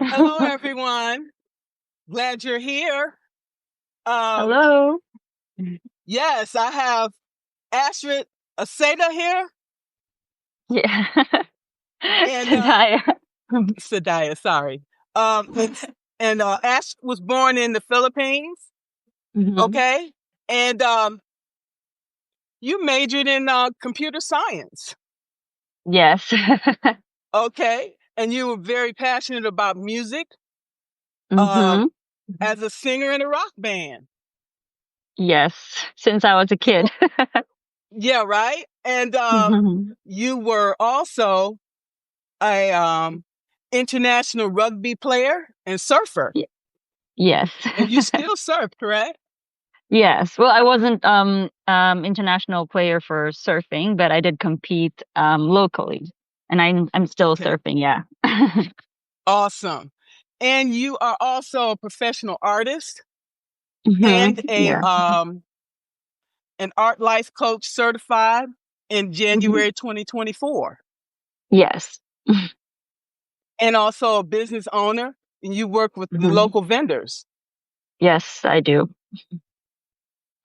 Hello, everyone. Glad you're here. Um, Hello. yes, I have Astrid Sadaya here, Yeah. and Sadaya. Sadaya. Sorry. Um, and Astrid was born in the Philippines. hmm Okay, and you majored in computer science. Yes. Okay, and you were very passionate about music. Um, hmm as a singer in a rock band. Yes. Since I was a You, kid. yeah, right. And hmm you were also a international rugby player and surfer, Yes. and you still surf, correct? Yes. Well, I wasn't international player for surfing, but I did compete locally. And I'm still Okay, surfing, yeah. awesome. And you are also a professional artist and a Yeah. an art life coach certified in hmm January 2024, Yes. and also a business owner. And you work with the hmm local vendors. Yes, I do.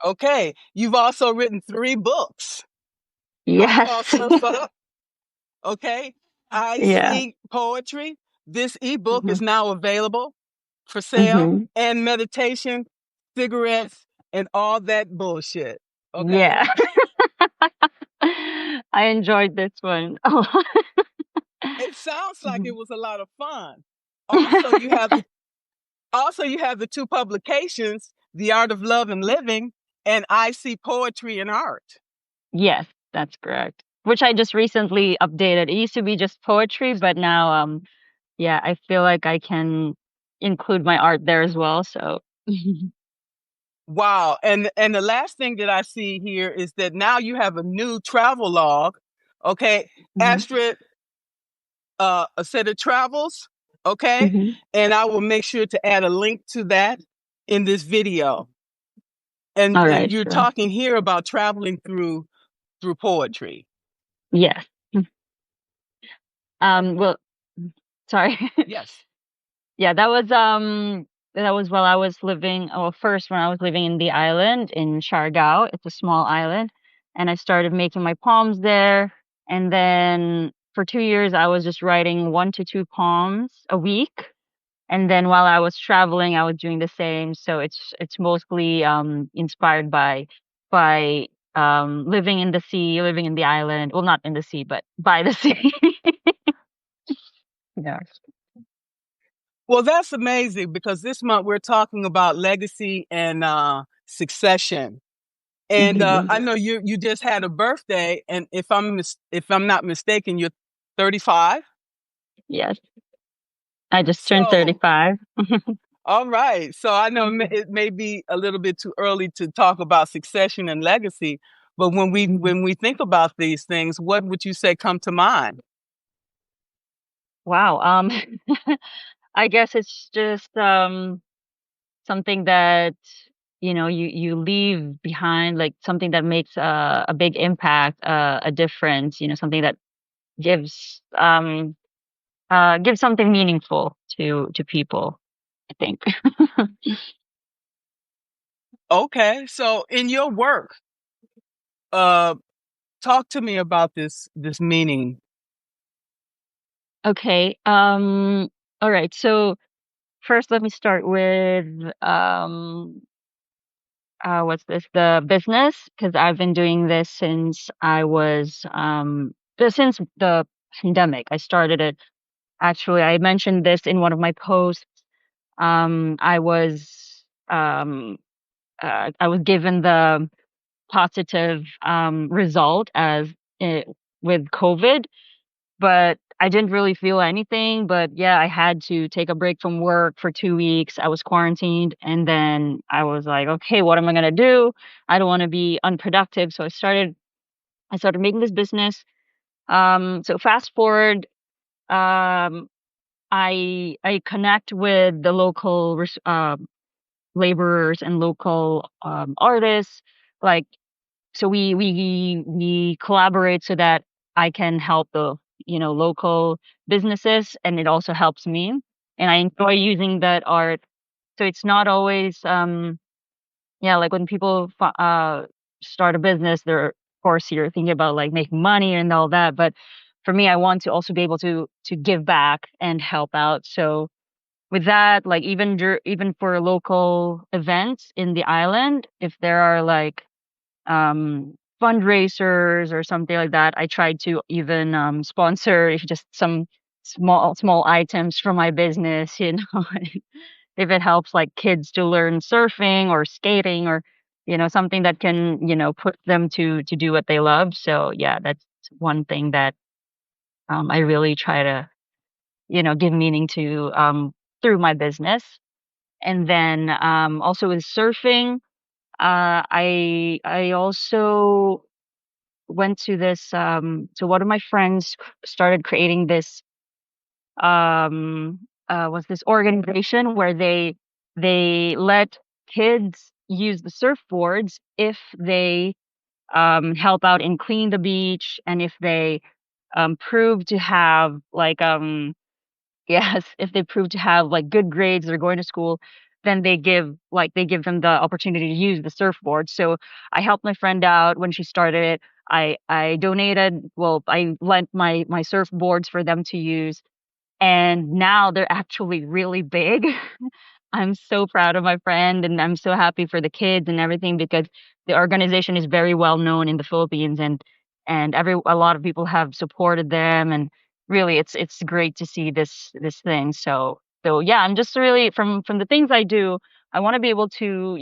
Okay, you've also written 3 books. I Yes. also okay. I Yeah. see poetry. This ebook hmm is now available for sale, hmm and meditation, cigarettes, and all that bullshit. Okay. Yeah. I enjoyed this one a lot. It sounds like it Mhm. was a lot of fun. Also, you have the two publications, The Art of Love and Living, and I See Poetry and Art. Yes, that's correct. Which I just recently updated. It used to be just poetry, but now yeah, I feel like I can include my art there as well. So Wow. And the last thing that I see here is that now you have a new travel log. Okay. Mhm. Astrid, a set of travels. Okay. Mhm. And I will make sure to add a link to that in this video. All And right, you're sure. talking here about traveling through poetry. Yes. Well, sorry. Yes. Yeah, that was while I was living, well, first when I was living in the island in Siargao. It's a small island, and I started making my poems there. And then for 2 years I was just writing 1 to 2 poems a week. And then while I was traveling, I was doing the same. So it's mostly inspired by living in the sea, living in the island. Well, not in the sea, but by the sea. Yeah. Well, that's amazing because this month we're talking about legacy and succession. And I Mhm. know you just had a birthday, and if I'm not mistaken, you're 35. Yes. I just turned So 35. all right. So I know it may be a little bit too early to talk about succession and legacy, but Mhm. when we think about these things, what would you say come to mind? Wow. I guess it's just something that you leave behind, like something that makes a big impact, a difference. Something that gives gives something meaningful to people, I think. Okay. So in your work, uh, talk to me about this meaning. Okay. All right. So first, let me start with what's this? The business, because I've been doing this since I was since the pandemic. I started it. Actually, I mentioned this in one of my posts. I was I was given the positive result as it, with COVID, but I didn't really feel anything. But yeah, I had to take a break from work for 2 weeks. I was quarantined, and then I was like, okay, what am I gonna do? I don't want to be unproductive, so I started making this business. So fast forward, um, I connect with the local laborers and local artists, like so we collaborate so that I can help the local businesses, and it also helps me. and I enjoy using that art. So it's not always yeah, like when people start a business, they're of course you're thinking about like making money and all that, but for me, I want to also be able to give back and help out. So with that, like even for local events in the island, if there are like fundraisers or something like that, I try to even sponsor if just some small items from my business, you know, if it helps like kids to learn surfing or skating or something that can put them to do what they love. So yeah, that's one thing that I really try to give meaning to through my business. And then also with surfing, I also went to this so one of my friends started creating this was this organization where they let kids use the surfboards if they help out and clean the beach, and if they prove to have like yes, if they prove to have like good grades, they're going to school, then they give them the opportunity to use the surfboard. So I helped my friend out when she started it. I donated, well, I lent my surfboards for them to use, and now they're actually really big. I'm so proud of my friend, and I'm so happy for the kids and everything because the organization is very well known in the Philippines, and a lot of people have supported them, and really it's great to see this thing. So yeah, I'm just really from the things I do, I want to be able to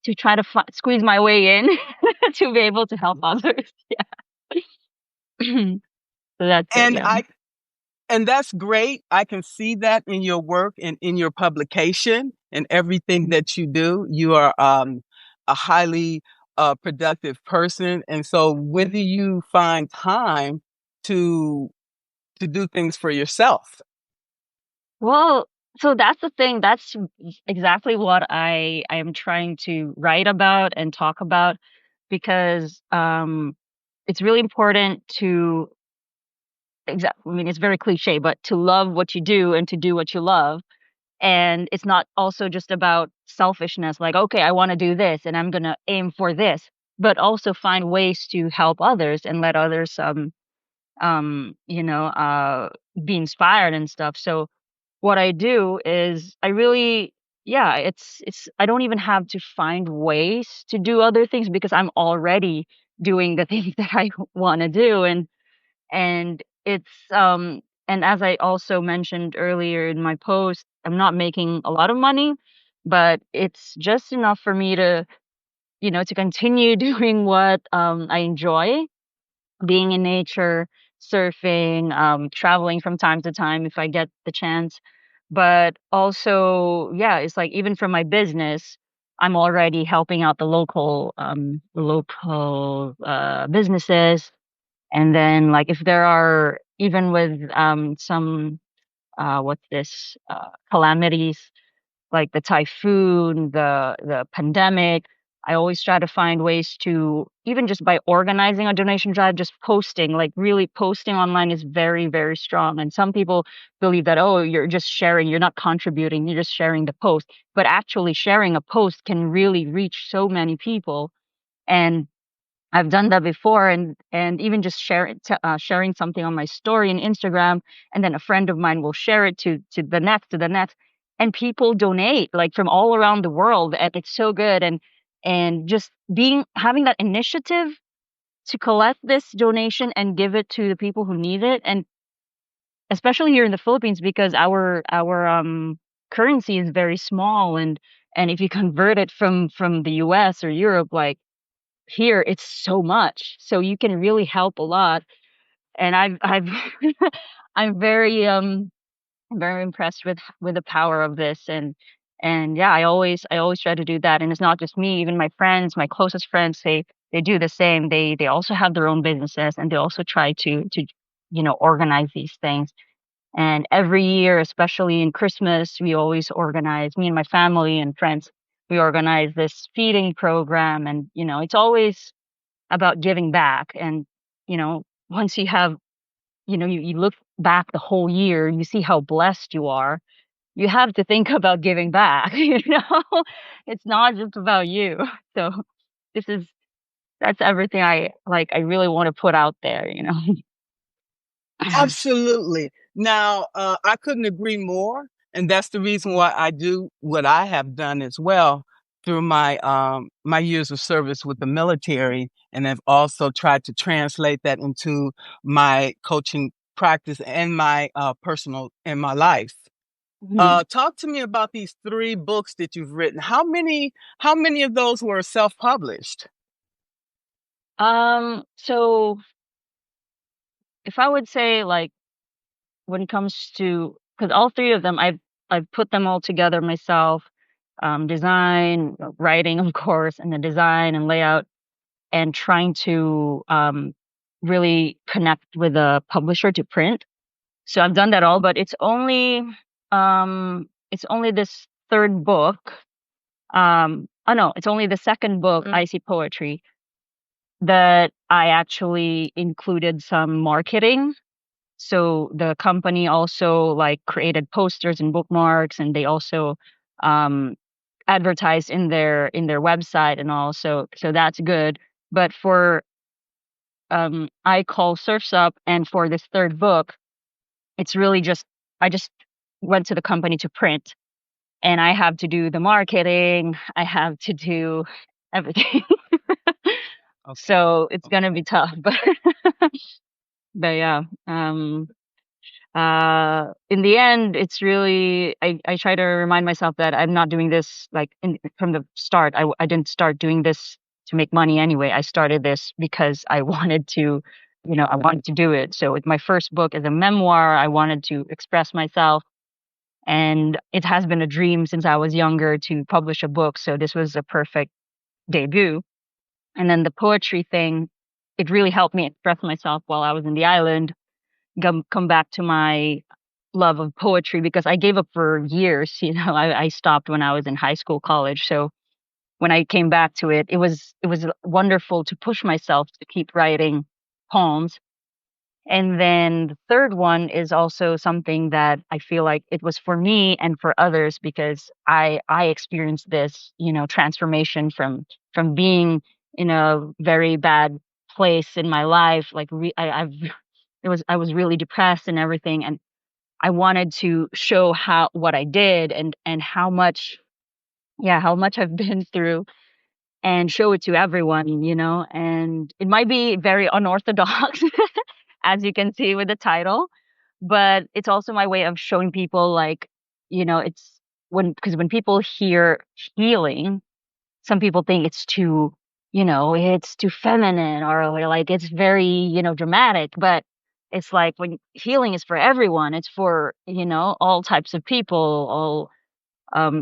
to try to squeeze my way in to be able to help others. Yeah. So that's it. And Yeah. I and that's great. I can see that in your work and in your publication and everything that you do. You are a highly productive person, and so when do you find time to to do things for yourself? Well, so that's the thing. That's exactly what I am trying to write about and talk about because it's really important to I mean, it's very cliche, but to love what you do and to do what you love. And it's not also just about selfishness, like, okay, I want to do this and I'm going to aim for this, but also find ways to help others and let others you know, be inspired and stuff. So what I do is I really yeah, it's I don't even have to find ways to do other things because I'm already doing the things that I want to do, and it's and as I also mentioned earlier in my post, I'm not making a lot of money, but it's just enough for me to to continue doing what I enjoy, being in nature, surfing, traveling from time to time if I get the chance. But also, yeah, it's like even for my business, I'm already helping out the local businesses. And then like if there are even with some what's this calamities like the typhoon, the pandemic. I always try to find ways to even just by organizing a donation drive, just posting, like really posting online is very, very strong. And some people believe that, oh, you're just sharing, you're not contributing, you're just sharing the post. But actually sharing a post can really reach so many people. And I've done that before, and even just sharing something on my story in Instagram, and then a friend of mine will share it to the next, and people donate like from all around the world, and it's so good. And just being having that initiative to collect this donation and give it to the people who need it, and especially here in the Philippines because our currency is very small, and if you convert it from the US or Europe, like here it's so much, so you can really help a lot. And I've I'm very impressed with the power of this. And yeah, I always try to do that. And it's not just me, even my friends, my closest friends, they do the same. They also have their own businesses, and they also try to organize these things. And every year, especially in Christmas, we always organize, me and my family and friends, we organize this feeding program. And it's always about giving back. And once you have you look back the whole year, you see how blessed you are. You have to think about giving back, you know? It's not just about you. So this is that's everything I like I really want to put out there, you know. Absolutely. Now, I couldn't agree more, and that's the reason why I do what I have done as well through my years of service with the military, and I've also tried to translate that into my coaching practice and my personal in my life. Mhm. Talk to me about these three books that you've written. How many of those were self-published? So if I would say like when it comes to because all three of them I've put them all together myself, design, writing, of course, and the design and layout, and trying to really connect with a publisher to print. So I've done that all, but it's only this third book. Oh no, it's only the second book, I See Poetry, that I actually included some marketing. So the company also like created posters and bookmarks, and they also um, advertised in their website and all. So that's good. But for I Call Surfs Up and for this third book, it's really just I just went to the company to print, and I have to do the marketing. I have to do everything. Okay. So it's gonna Okay. be tough, but yeah. In the end, it's really I try to remind myself that I'm not doing this like from the start. I didn't start doing this to make money anyway. I started this because I wanted to, you know, I wanted to do it. So with my first book as a memoir, I wanted to express myself, and it has been a dream since I was younger to publish a book. So this was a perfect debut. And then the poetry thing, it really helped me express myself while I was in the island, come back to my love of poetry because I gave up for years. You know, I stopped when I was in high school, college. So when I came back to it, it was wonderful to push myself to keep writing poems. And then the third one is also something that I feel like it was for me and for others because I experienced this, you know, transformation from being in a very bad place in my life. Like I've it was I was really depressed and everything, and I wanted to show how what I did and how much how much I've been through and show it to everyone, you know. And it might be very unorthodox as you can see with the title, but it's also my way of showing people like, you know, it's when people hear healing, some people think it's too, you know, it's too feminine or like it's very, you know, dramatic, but it's like when healing is for everyone, it's for, you know, all types of people, all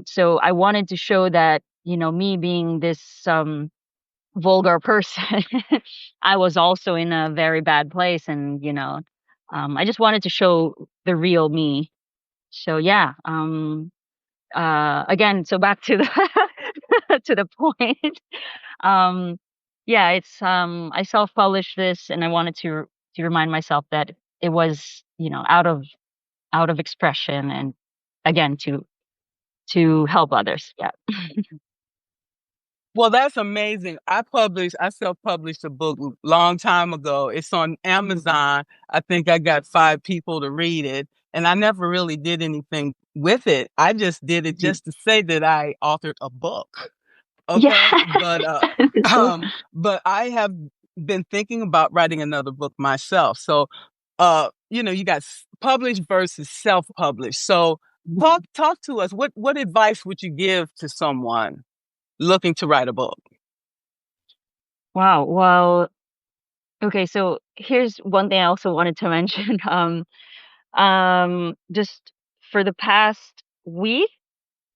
so I wanted to show that, you know, me being this vulgar person, I was also in a very bad place and, you know, I just wanted to show the real me. So yeah, again, so back to the to the point. Um, yeah, it's I self-published this, and I wanted to remind myself that it was, you know, out of expression, and again to help others. Yeah. Well, that's amazing. I self-published a book long time ago. It's on Amazon. I think I got five people to read it, and I never really did anything with it. I just did it Mhm. just to say that I authored a book. Yeah. Okay, So, but I have been thinking about writing another book myself. So, you got published versus self-published. So, talk to us. What advice would you give to someone looking to write a book? wow. Well, okay. So here's one thing I also wanted to mention. Just for the past week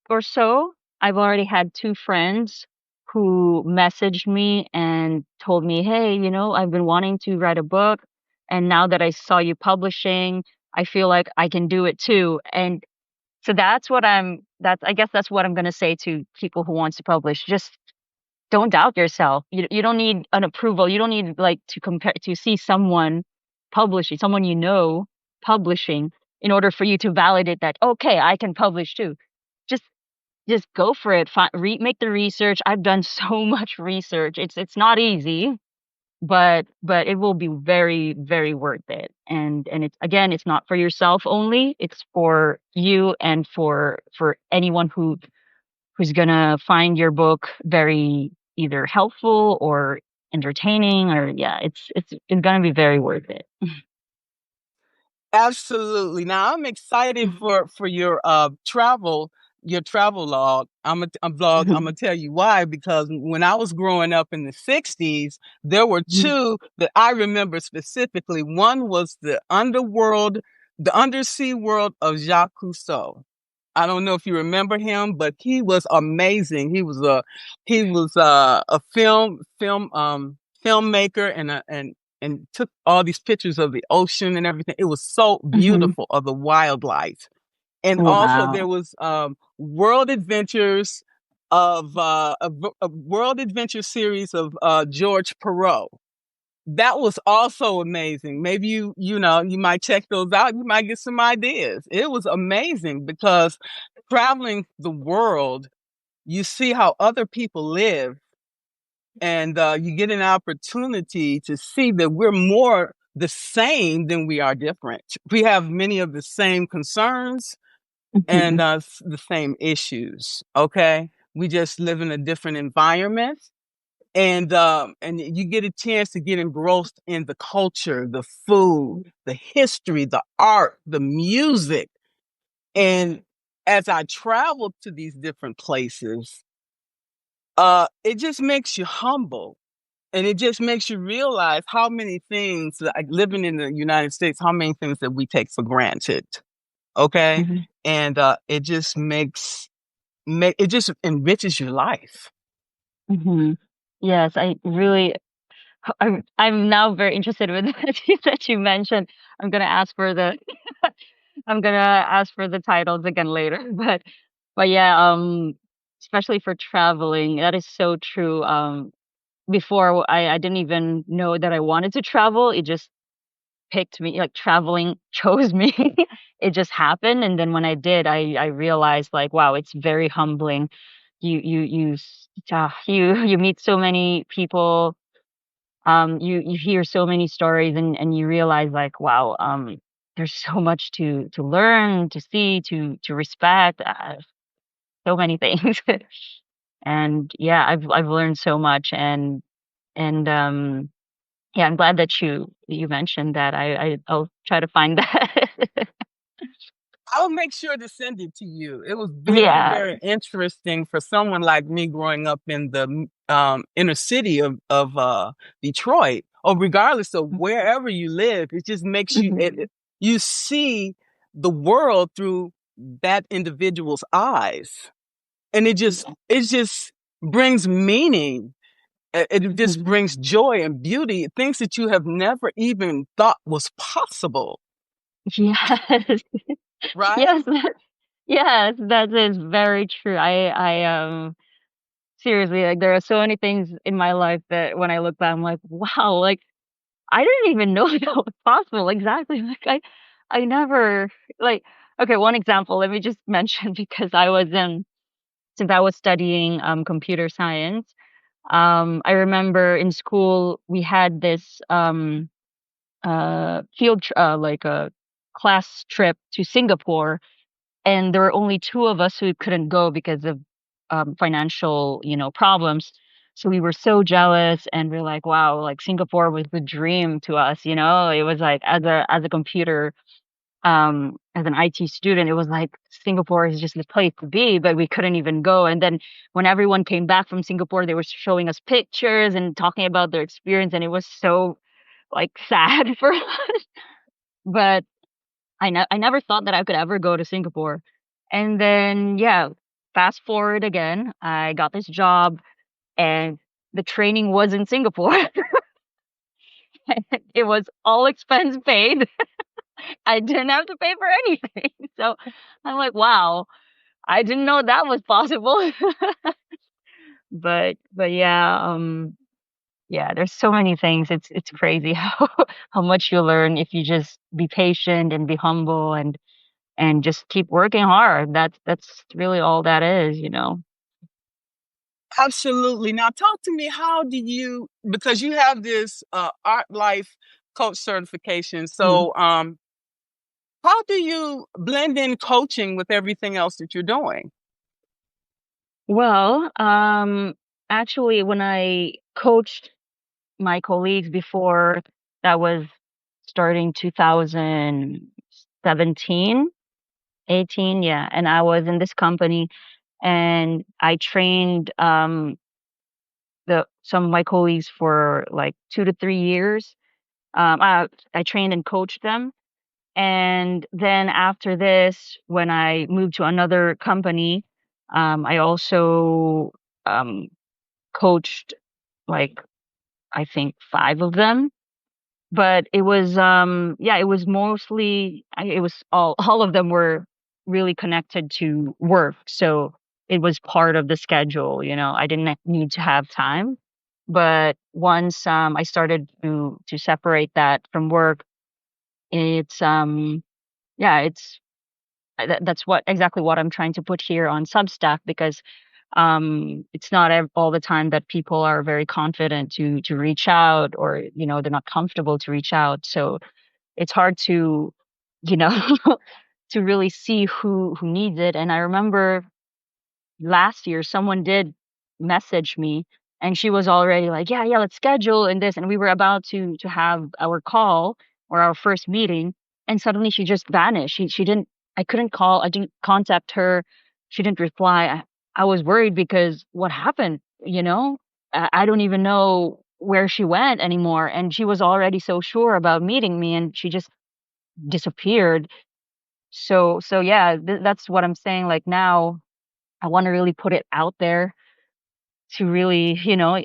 or so, I've already had two friends who messaged me and told me, "Hey, you know, I've been wanting to write a book, and now that I saw you publishing, I feel like I can do it too." And so that's I guess that's what I'm gonna say to people who wants to publish. Just don't doubt yourself. You don't need an approval. You don't need like to compare to see someone publishing, someone you know. publishing in order for you to validate that, okay, I can publish too. Just just go for it. Make the research. I've done so much research. It's not easy, but it will be very, very worth it. And it's, again, it's not for yourself only. It's for you and for anyone who's gonna find your book very either helpful or entertaining, or yeah, it's gonna be very worth it. Absolutely. Now I'm excited Mhm. for your travel log. I'm a vlog. I'm gonna Mhm. tell you why, because when I was growing up in the 60s, there were Mhm. two that I remember specifically. One was the undersea world of Jacques Cousteau. I don't know if you remember him, but he was amazing. He was a filmmaker and took all these pictures of the ocean and everything. It was so Mhm. beautiful of the wildlife. And also there Wow. was world adventures of a world adventure series of George Perot. That was also amazing. Maybe you might check those out. You might get some ideas. It was amazing because traveling the world, you see how other people live, and you get an opportunity to see that we're more the same than we are different. We have many of the same concerns and Mhm. the same issues. Okay, we just live in a different environment, and you get a chance to get engrossed in the culture, the food, the history, the art, the music. And as I travel to these different places, it just makes you humble, and it just makes you realize how many things, like living in the United States, how many things that we take for granted. Okay, Mhm. and it just enriches your life. Mhm. Yes, I really I'm now very interested with that you mentioned. I'm gonna ask for the I'm gonna ask for the titles again later. But yeah, especially for traveling, that is so true. Before I didn't even know that I wanted to travel. It just picked me, like traveling chose me. It just happened, and then when I did, I realized like, wow, it's very humbling. You meet so many people, you hear so many stories, and you realize like, wow, there's so much to learn, to see, to respect, so many things. And yeah, I've learned so much, and yeah, I'm glad that you mentioned that. I'll try to find that. I'll make sure to send it to you. It was very, Yeah. very interesting for someone like me growing up in the inner city of Detroit, or regardless of wherever you live. It just makes Mhm. you see the world through that individual's eyes, and it just brings meaning. It just Mhm. brings joy and beauty, things that you have never even thought was possible, Yes. right? Yes. Yes, that is very true. I seriously, like there are so many things in my life that when I look back, I'm like, wow, like I didn't even know that was possible. Exactly. Like I never like okay, one example, let me just mention because I was in since I was studying computer science, I remember in school we had this like a class trip to Singapore, and there were only two of us who couldn't go because of financial, problems. So we were so jealous, and we're like, wow, like Singapore was the dream to us, It was like as a computer, as an IT student, it was like Singapore is just the place to be, but we couldn't even go. And then when everyone came back from Singapore, they were showing us pictures and talking about their experience, and it was so like sad for us. But I never thought that I could ever go to Singapore. And then yeah, fast forward again, I got this job, and the training was in Singapore. It was all expense paid. I didn't have to pay for anything. So I'm like, wow, I didn't know that was possible. But yeah, Yeah, there's so many things. It's crazy how much you learn if you just be patient and be humble and just keep working hard. That's really all that is, you know. Absolutely. Now talk to me, how do you, because you have this art life coach certification. Mhm. So how do you blend in coaching with everything else that you're doing? Well, actually, when I coached my colleagues before, that was starting 2017, 18, yeah. And I was in this company and I trained the some of my colleagues for like 2 to 3 years. I trained and coached them. And then after this, when I moved to another company, I also um, coached like I think 5 of them. But it was yeah, it was mostly it was all of them were really connected to work. So it was part of the schedule, you know. I didn't need to have time. But once I started to separate that from work, it's yeah, that's what exactly what I'm trying to put here on Substack because it's not all the time that people are very confident to reach out, or you know, they're not comfortable to reach out. So it's hard to, you know, to really see who needs it. And I remember last year someone did message me and she was already like, yeah, yeah, let's schedule and this, and we were about to have our call or our first meeting, and suddenly she just vanished. She didn't, I couldn't call, I didn't contact her, she didn't reply. I was worried because what happened, you know? I don't even know where she went anymore, and she was already so sure about meeting me and she just disappeared. So yeah, that's what I'm saying. Like now I want to really put it out there to really, you know,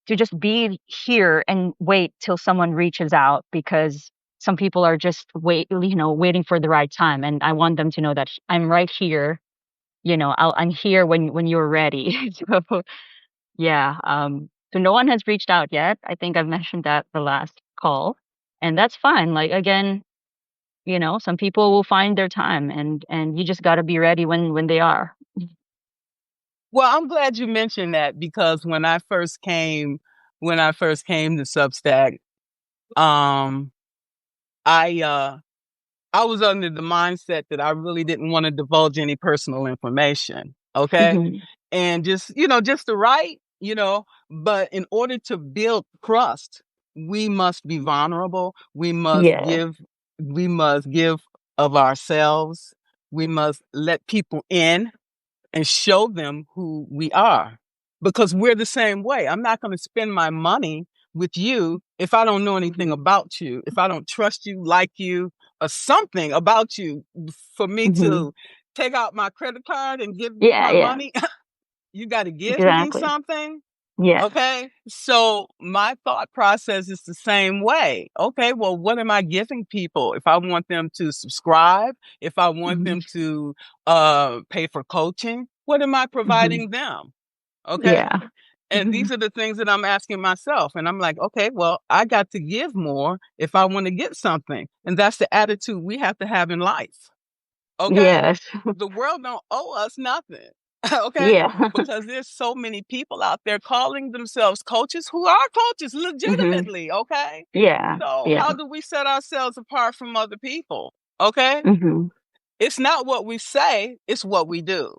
to just be here and wait till someone reaches out, because some people are just you know, waiting for the right time. And I want them to know that I'm right here. You know, I'm here when you're ready. So yeah, so no one has reached out yet. I think I've mentioned that the last call, and that's fine. Like again, you know, some people will find their time, and you just got to be ready when they are. Well, I'm glad you mentioned that because when I first came to Substack, um, I I was under the mindset that I really didn't want to divulge any personal information. Okay. Hmm. And just, just to write, but in order to build trust, we must be vulnerable. Yeah. We must give of ourselves. We must let people in and show them who we are, because we're the same way. I'm not going to spend my money with you if I don't know anything Hmm. about you, if I don't trust you, like you, or something about you for me Hmm. to take out my credit card and give you Yeah, my yeah, money. You got to give me exactly. something. Yeah. Okay. So my thought process is the same way. Okay. Well, what am I giving people? If I want them to subscribe, if I want Hmm. them to pay for coaching, what am I Hmm. providing them? Okay. Yeah. And Hmm. these are the things that I'm asking myself. And I'm like, okay, well, I got to give more if I want to get something. And that's the attitude we have to have in life. Okay. Yes. The world don't owe us nothing. Okay. Yeah. Because there's so many people out there calling themselves coaches who are coaches Hmm. legitimately. Okay. Yeah. So Yeah. how do we set ourselves apart from other people? Okay. Hmm. It's not what we say, it's what we do.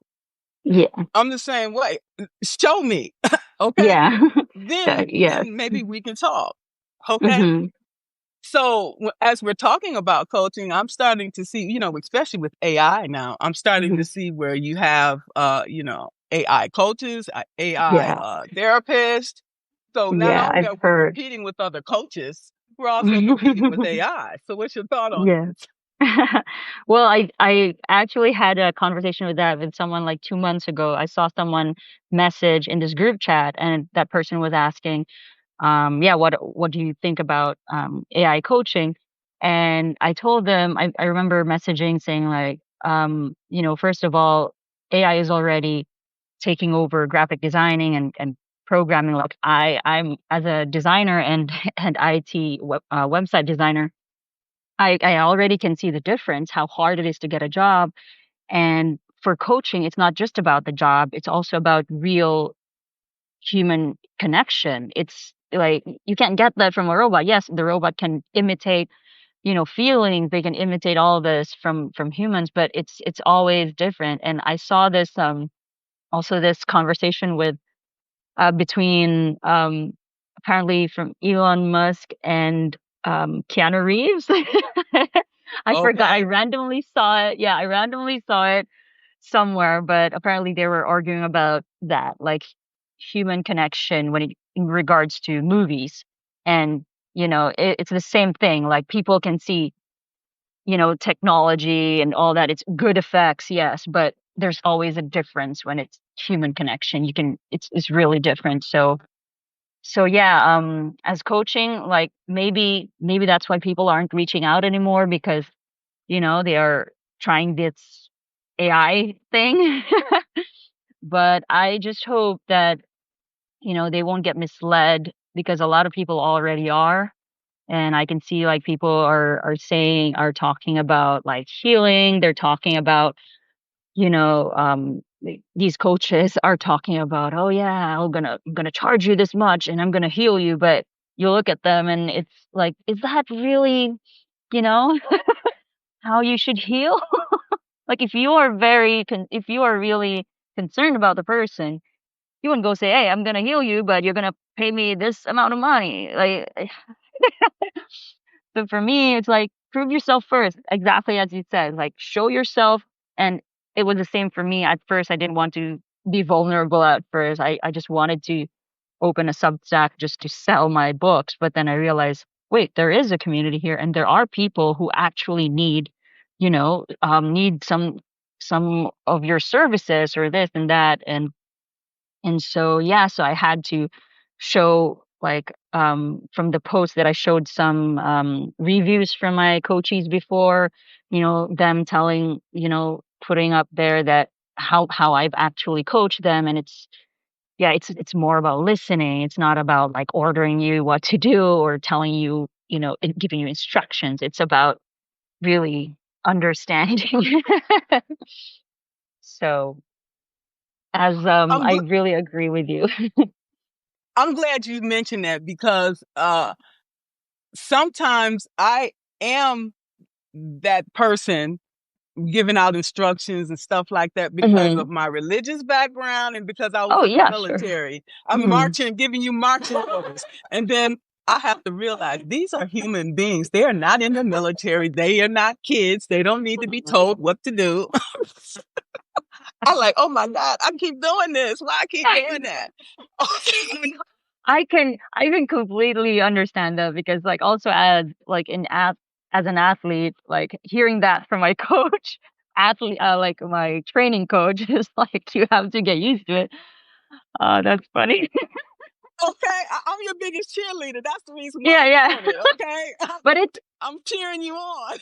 Yeah. I'm the same way. Show me. Okay. Yeah. Yes. Then maybe we can talk. Okay. Hmm. So as we're talking about coaching, I'm starting to see, especially with AI now, I'm starting to Hmm. see where you have, AI coaches, AI Yeah. therapists. So not Yeah. only I've are we heard. competing with other coaches, we're also competing with AI. So what's your thought on Yeah. this? Well, I actually had a conversation with that with someone like 2 months ago. I saw someone message in this group chat, and that person was asking, yeah, what do you think about AI coaching? And I told them, I remember messaging saying like, you know, first of all, AI is already taking over graphic designing and programming. Like I'm as a designer and and website designer, I already can see the difference, how hard it is to get a job. And for coaching, it's not just about the job, it's also about real human connection. It's like you can't get that from a robot. Yes, the robot can imitate, feelings, they can imitate all this from humans, but it's always different. And I saw this also this conversation with between apparently from Elon Musk and Keanu Reeves. I forgot. I Okay. randomly saw it. Yeah, I randomly saw it somewhere, but apparently they were arguing about that, like human connection in regards to movies. And it's the same thing. Like people can see, technology and all that. It's good effects, yes, but there's always a difference when it's human connection. It's really different. So yeah, as coaching, like maybe that's why people aren't reaching out anymore, because they are trying this AI thing. But I just hope that they won't get misled, because a lot of people already are. And I can see like people are talking about like healing. They're talking about, these coaches are talking about, oh yeah, I'm gonna charge you this much and I'm gonna heal you. But you look at them and it's like, is that really, you know, how you should heal? Like if you are really concerned about the person, you wouldn't go say, hey, I'm gonna heal you, but you're gonna pay me this amount of money. Like, so for me, it's like prove yourself first, exactly as you said. Like show yourself. And it was the same for me. At first, I didn't want to be vulnerable at first. I just wanted to open a Substack just to sell my books. But then I realized, wait, there is a community here, and there are people who actually need, need some of your services or this and that. And so, yeah, so I had to show like from the post that I showed some reviews from my coaches before, them telling, putting up there that how I've actually coached them. And yeah, it's more about listening. It's not about like ordering you what to do or telling you, giving you instructions. It's about really understanding. So as I'm I gl- really agree with you. I'm glad you mentioned that because sometimes I am that person giving out instructions and stuff like that because Hmm. of my religious background and because I was Oh in the yeah, sure. military. I'm Mhm. marching, giving you marching orders. And then I have to realize these are human beings. They are not in the military. They are not kids. They don't need to be told what to do. I'm like, oh my God, I keep doing this. Why I keep Yeah, doing that? Okay. I can completely understand that, because like also as an athlete, like hearing that from my coach, athlete like my training coach is like you have to get used to it. That's funny. Okay, I'm your biggest cheerleader. That's the reason why Yeah, I'm yeah. doing it. Okay, But it's I'm cheering you on.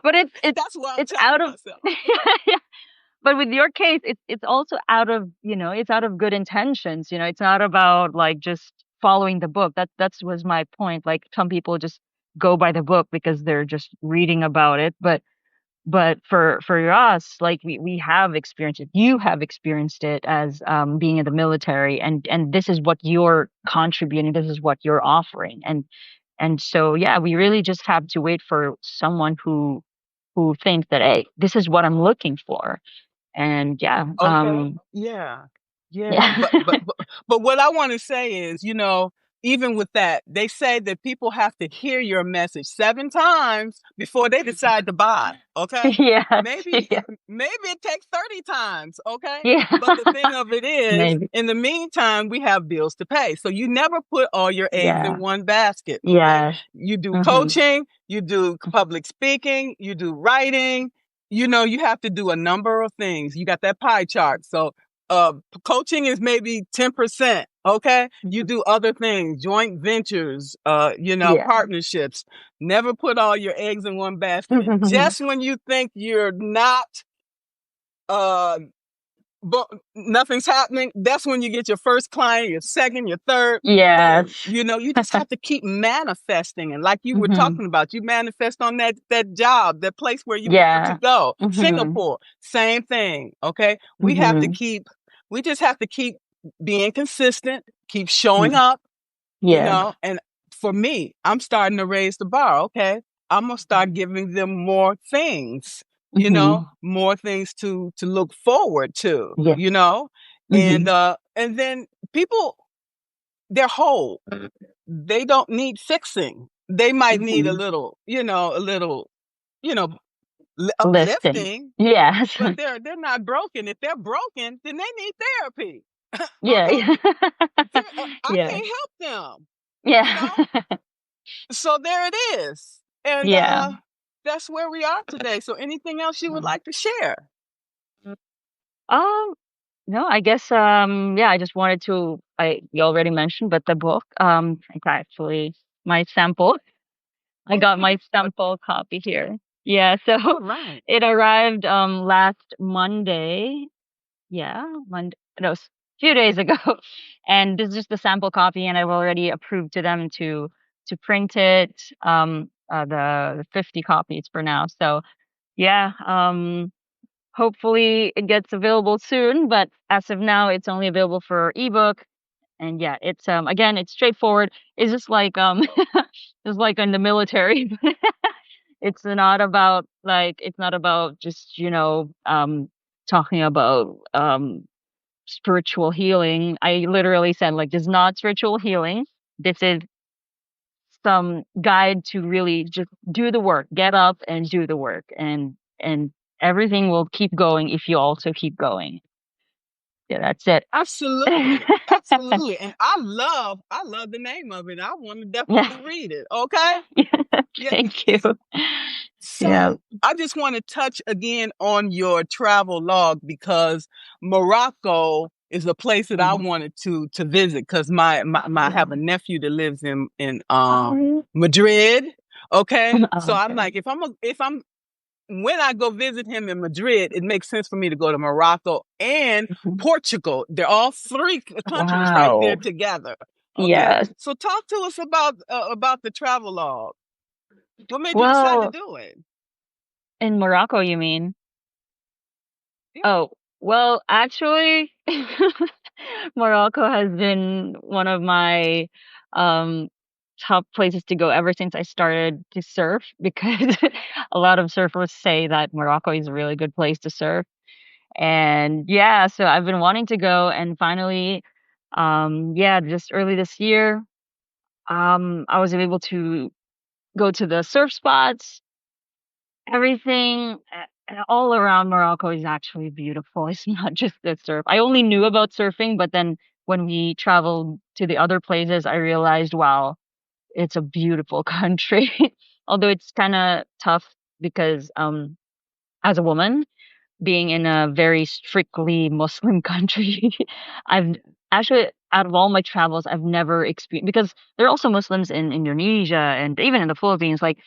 but it's it's That's what I'm it's telling out of myself. yeah. But with your case, it's also out of, it's out of good intentions. It's not about like just following the book. That was my point. Like some people just go by the book because they're just reading about it. But for us, like we have experienced it. You have experienced it as being in the military, and this is what you're contributing. This is what you're offering. And so yeah, we really just have to wait for someone who thinks that, hey, this is what I'm looking for. And yeah, Okay. Yeah. Yeah. yeah. But what I want to say is, even with that, they say that people have to hear your message 7 times before they decide to buy. Okay. Yes, Maybe yeah, maybe it takes 30 times. Okay. yeah. But the thing of it is, Maybe. in the meantime, we have bills to pay. So you never put all your eggs in Yeah. one basket. Okay. Yes. You do Hmm. coaching, you do public speaking, you do writing, you have to do a number of things. You got that pie chart. So uh coaching is maybe 10%. Okay. You do other things, joint ventures, Yeah. partnerships. Never put all your eggs in one basket. Just when you think you're not uh but nothing's happening. That's when you get your first client, your second, your third. And Yes. you just have to keep manifesting. And like you were Mhm. talking about, you manifest on that job, that place where you wanted to Yeah. go. Mhm. Singapore, same thing. Okay. Mhm. We just have to keep being consistent, keep showing Mm. up, Yeah. and for me, I'm starting to raise the bar. Okay. I'm gonna start giving them more things, Mhm. more things to look forward to, Yeah. and Mhm. and then people, they're whole. They don't need fixing. They might need a Mhm. little, you know, Listing. uplifting, Yes. but they're not broken. If they're broken, then they need therapy. Yeah. Okay, Yeah. I Yeah. can't help them, you Yeah. know. So there it is, and Yeah. that's where we are today. So anything else you would like to share? Um, no, I guess yeah, I just wanted to I you already mentioned, but the book, it's actually my sample. I got my sample copy here. Yeah, so All right. it arrived last Monday. Yeah, Monday, no, few days ago. And this is just the sample copy, and I've already approved to them to print it, the 50 copies for now. So yeah, hopefully it gets available soon, but as of now, it's only available for ebook. And yeah, it's again, it's straightforward. It's just like just like in the military. It's not about just, talking about spiritual healing. I literally said like this is not spiritual healing. This is some guide to really just do the work. Get up and do the work, and everything will keep going if you also keep going. Yeah, that's it. Absolutely. Absolutely. And I love the name of it. I want to Yeah. definitely read it. Okay. Yeah. Thank you. Yeah. So I just want to touch again on your travel log because Morocco is a place that I Mhm. wanted to visit because I have a nephew that lives in Oh, Madrid. Okay. So oh, I'm okay. like, if I'm when I go visit him in Madrid, it makes sense for me to go to Morocco and Mhm. Portugal. They're all three countries right there Wow. together. Okay, Yes. so talk to us about the travel log. What made you decide to Well, do it? in Morocco, you mean? Yeah. Oh, well, actually, Morocco has been one of my um top places to go ever since I started to surf because a lot of surfers say that Morocco is a really good place to surf. And yeah, so I've been wanting to go, and finally yeah, just early this year, I was able to go to the surf spots. Everything all around Morocco is actually beautiful. It's not just the surf. I only knew about surfing, but then when we traveled to the other places, I realized, wow, it's a beautiful country. Although it's kind of tough because as a woman being in a very strictly Muslim country, I've actually out of all my travels, I've never experienced because there are also Muslims in Indonesia and even in the Philippines, like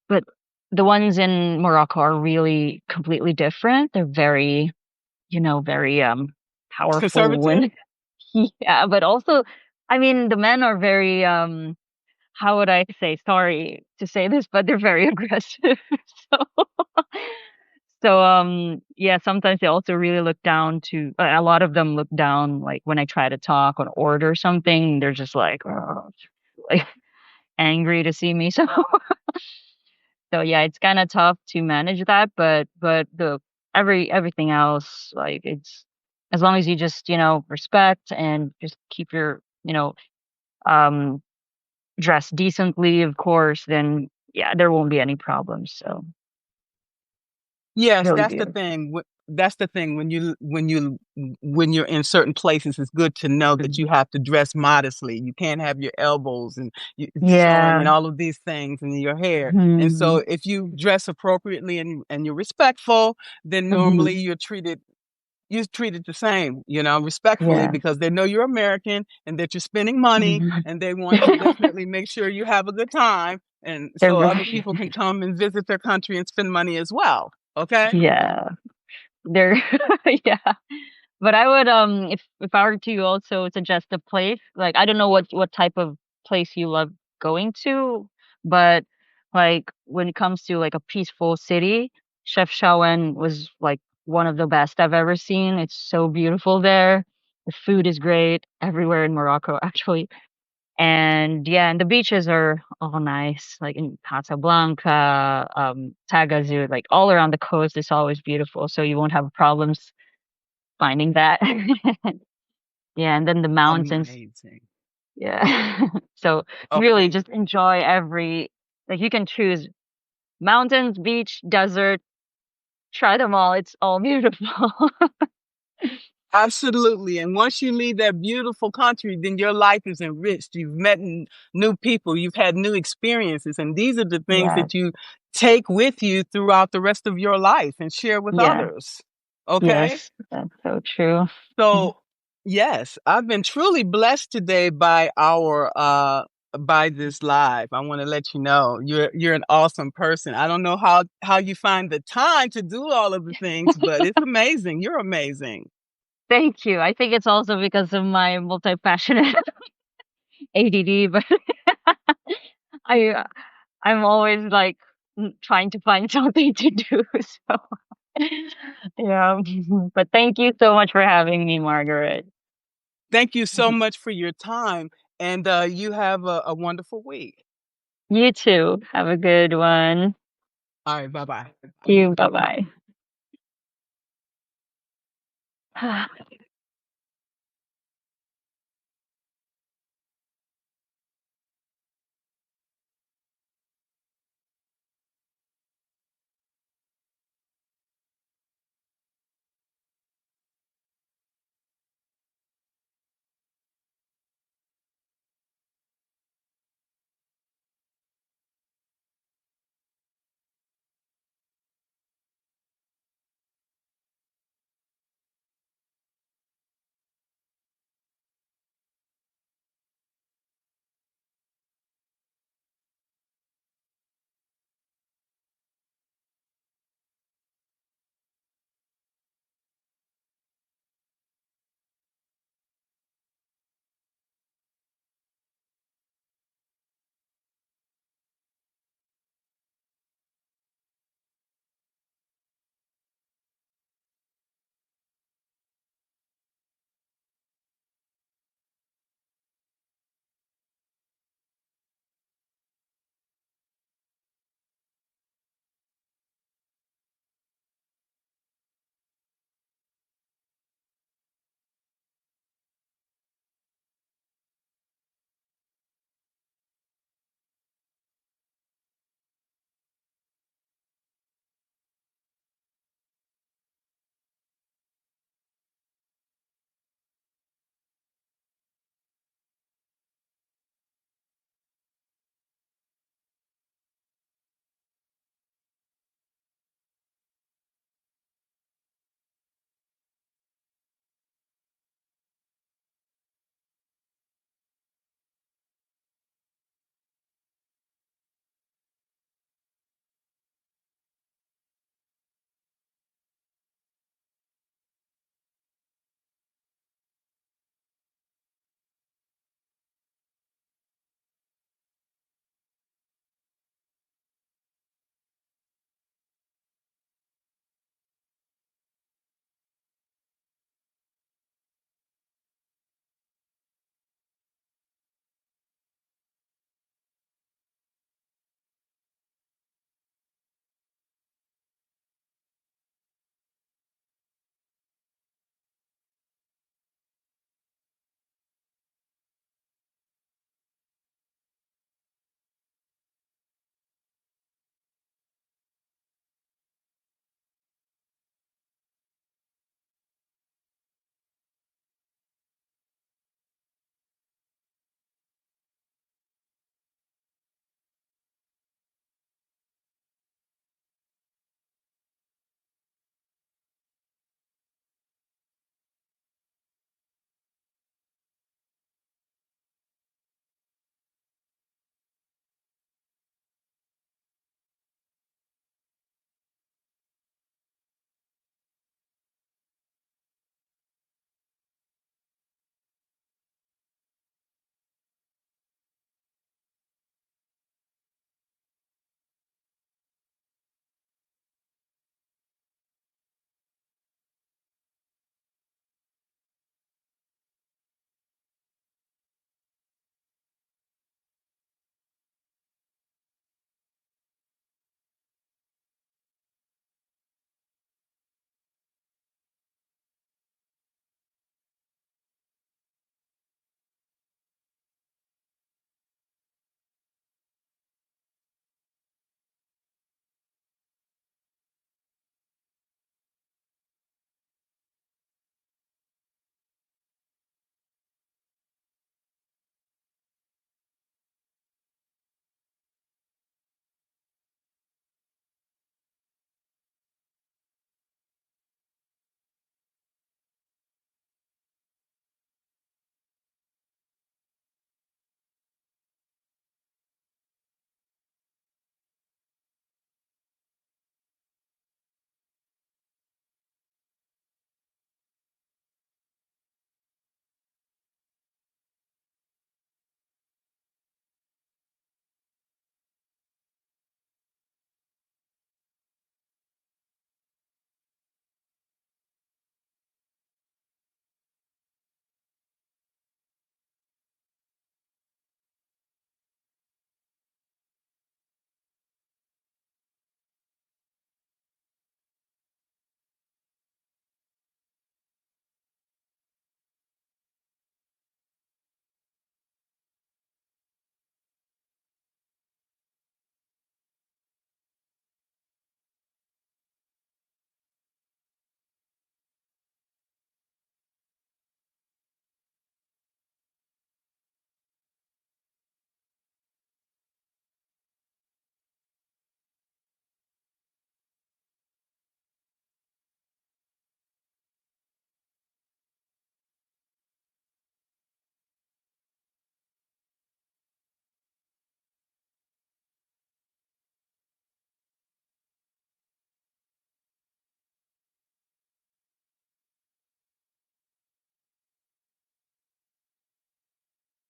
but the ones in Morocco are really completely different. They're very, very powerful Conservative. and yeah, but also I mean the men are very how would I say, sorry to say this, but they're very aggressive. So yeah, sometimes they also really look down to a lot of them look down like when I try to talk or order something, they're just like, "Ugh," like angry to see me. So yeah, it's kind of tough to manage that, but the everything else, like it's as long as you just, respect and just keep your, um dress decently, of course, then yeah, there won't be any problems. So Yes, really that's the beautiful. thing. That's the thing when you're in certain places, it's good to know that you have to dress modestly. You can't have your elbows and showing Yeah. and all of these things and your hair. And so Hmm. if you dress appropriately and you're respectful, then normally Hmm. you're treated the same, respectfully Yeah. because they know you're American and that you're spending money Mhm. and they want to definitely make sure you have a good time. And They're so other very people can come and visit their country and spend money as well. Okay. yeah. They're yeah. But I would if I were to also suggest a place, like I don't know what type of place you love going to, but like when it comes to like a peaceful city, Chef Shawen was like one of the best I've ever seen. It's so beautiful there. The food is great everywhere in Morocco actually. And yeah, and the beaches are all nice, like in Casablanca, Tagazou, like all around the coast is always beautiful, so you won't have problems finding that. Yeah, and then the mountains. Amazing. Yeah. So really Okay. just enjoy every like you can choose mountains, beach, desert, try them all. It's all beautiful. Absolutely. And once you leave that beautiful country, then your life is enriched. You've met new people, you've had new experiences. And these are the things Yes. that you take with you throughout the rest of your life and share with Yeah. others. Okay. Yes. That's so true. So, yes, I've been truly blessed today by our by this live. I want to let you know you're an awesome person. I don't know how you find the time to do all of the things, but it's amazing. You're amazing. Thank you. I think it's also because of my multi-passionate ADD, but I I'm always like trying to find something to do. So yeah. But thank you so much for having me, Margaret. Thank you so much for your time, and you have a wonderful week. You too. Have a good one. All right, bye bye. See you. Bye bye.